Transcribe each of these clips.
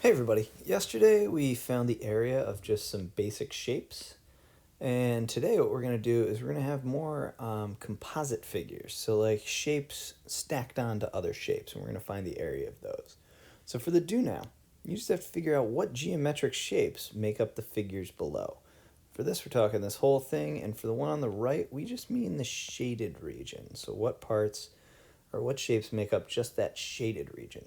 Hey everybody, yesterday we found the area of just some basic shapes, and today what we're going to do is we're going to have more composite figures, so like shapes stacked onto other shapes, and we're going to find the area of those. So for the do now, you just have to figure out what geometric shapes make up the figures below. For this we're talking this whole thing, and for the one on the right we just mean the shaded region, so what parts or what shapes make up just that shaded region.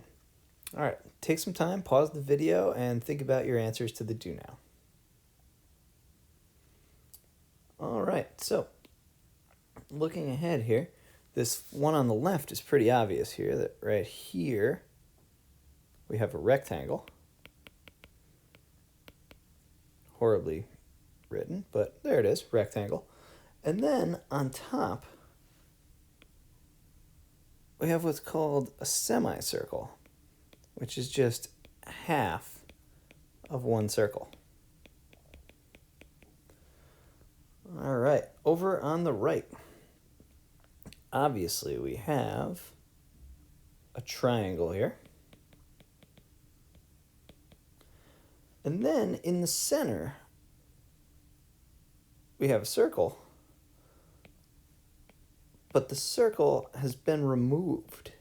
All right, take some time, pause the video, and think about your answers to the do now. All right, so looking ahead here, this one on the left is pretty obvious here, that right here we have a rectangle. Horribly written, but there it is, rectangle. And then on top, we have what's called a semicircle, which is just half of one circle. All right, over on the right, obviously we have a triangle here. And then in the center, we have a circle, but the circle has been removed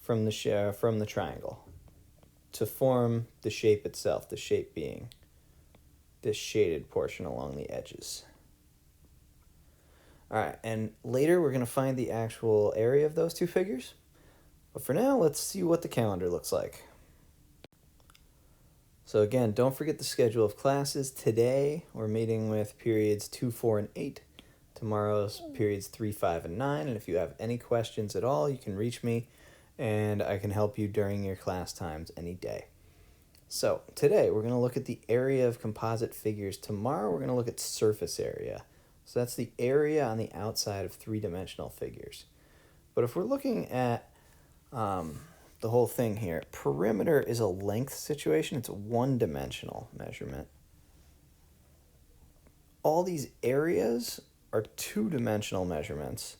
from the triangle to form the shape itself, the shape being this shaded portion along the edges. All right, and later we're going to find the actual area of those two figures. But for now, let's see what the calendar looks like. So again, don't forget the schedule of classes. Today, we're meeting with periods 2, 4, and 8. Tomorrow's periods 3, 5, and 9. And if you have any questions at all, you can reach me, and I can help you during your class times any day. So today we're going to look at the area of composite figures. Tomorrow we're going to look at surface area. So that's the area on the outside of three-dimensional figures. But if we're looking at the whole thing here, perimeter is a length situation. It's a one-dimensional measurement. All these areas are two-dimensional measurements.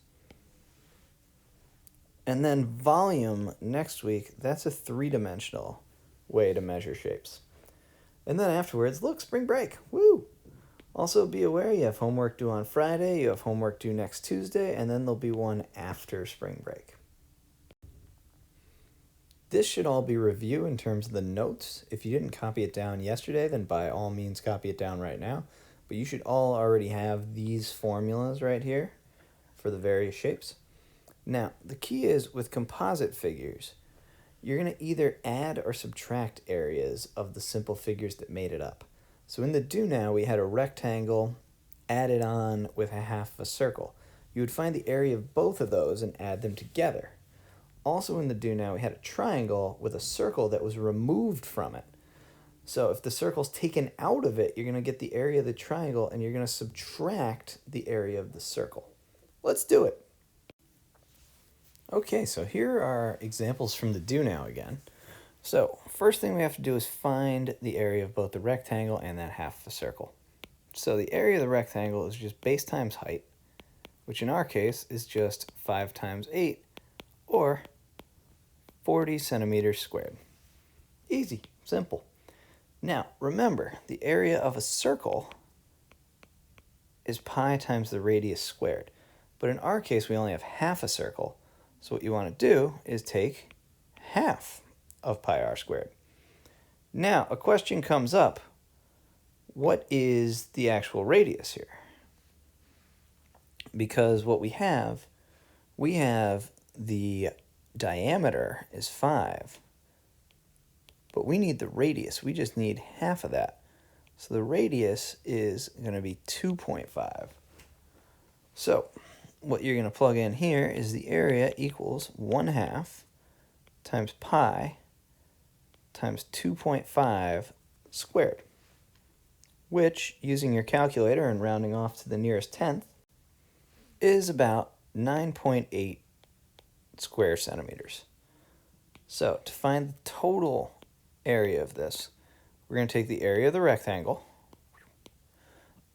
And then volume next week, that's a three-dimensional way to measure shapes. And then afterwards, look, spring break, woo! Also be aware you have homework due on Friday, you have homework due next Tuesday, and then there'll be one after spring break. This should all be review in terms of the notes. If you didn't copy it down yesterday, then by all means copy it down right now. But you should all already have these formulas right here for the various shapes. Now, the key is with composite figures, you're going to either add or subtract areas of the simple figures that made it up. So in the do now, we had a rectangle added on with a half of a circle. You would find the area of both of those and add them together. Also in the do now, we had a triangle with a circle that was removed from it. So if the circle's taken out of it, you're going to get the area of the triangle, and you're going to subtract the area of the circle. Let's do it. Okay, so here are examples from the do now again. So first thing we have to do is find the area of both the rectangle and that half of a circle. So the area of the rectangle is just base times height, which in our case is just 5 times 8, or 40 centimeters squared. Easy, simple. Now, remember, the area of a circle is pi times the radius squared. But in our case, we only have half a circle. So what you want to do is take half of pi r squared. Now, a question comes up. What is the actual radius here? Because what we have the diameter is 5, but we need the radius. We just need half of that. So the radius is going to be 2.5. So what you're going to plug in here is the area equals 1/2 times pi times 2.5 squared, which, using your calculator and rounding off to the nearest tenth, is about 9.8 square centimeters. So to find the total area of this, we're going to take the area of the rectangle,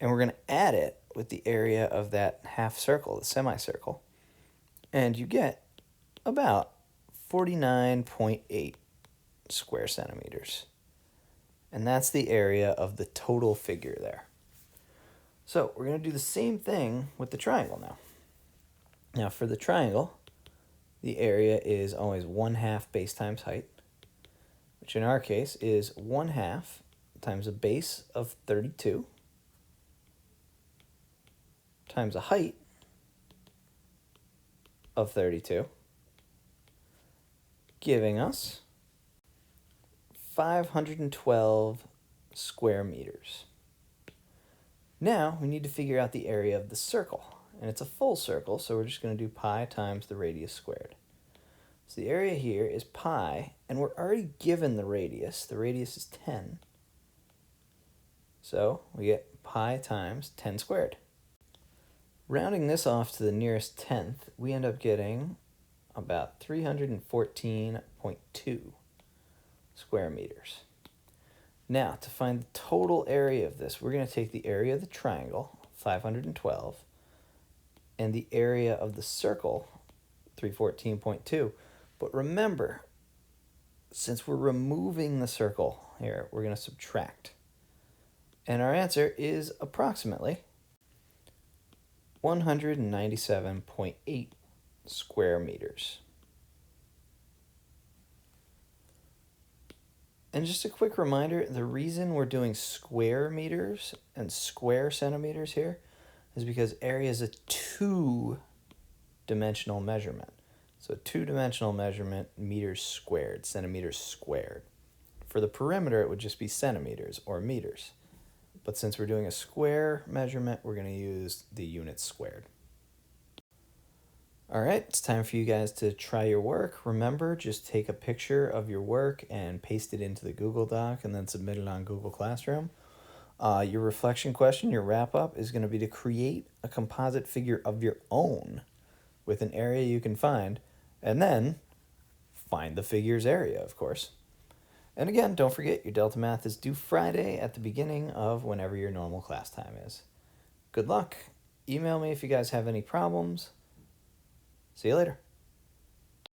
and we're going to add it with the area of that half circle, the semicircle, and you get about 49.8 square centimeters. And that's the area of the total figure there. So we're going to do the same thing with the triangle now. Now for the triangle, the area is always 1/2 base times height, which in our case is 1/2 times a base of 32 times a height of 32, giving us 512 square meters. Now we need to figure out the area of the circle, and it's a full circle, so we're just going to do pi times the radius squared. So the area here is pi, and we're already given the radius. The radius is 10. So we get pi times 10 squared. Rounding this off to the nearest tenth, we end up getting about 314.2 square meters. Now, to find the total area of this, we're going to take the area of the triangle, 512, and the area of the circle, 314.2. But remember, since we're removing the circle here, we're going to subtract. And our answer is approximately 197.8 square meters. And just a quick reminder, the reason we're doing square meters and square centimeters here is because area is a two-dimensional measurement. So a two-dimensional measurement, meters squared, centimeters squared. For the perimeter, it would just be centimeters or meters. But since we're doing a square measurement, we're going to use the units squared. All right, it's time for you guys to try your work. Remember, just take a picture of your work and paste it into the Google Doc and then submit it on Google Classroom. Your reflection question, your wrap-up, is going to be to create a composite figure of your own with an area you can find, and then find the figure's area, of course. And again, don't forget, your Delta Math is due Friday at the beginning of whenever your normal class time is. Good luck. Email me if you guys have any problems. See you later.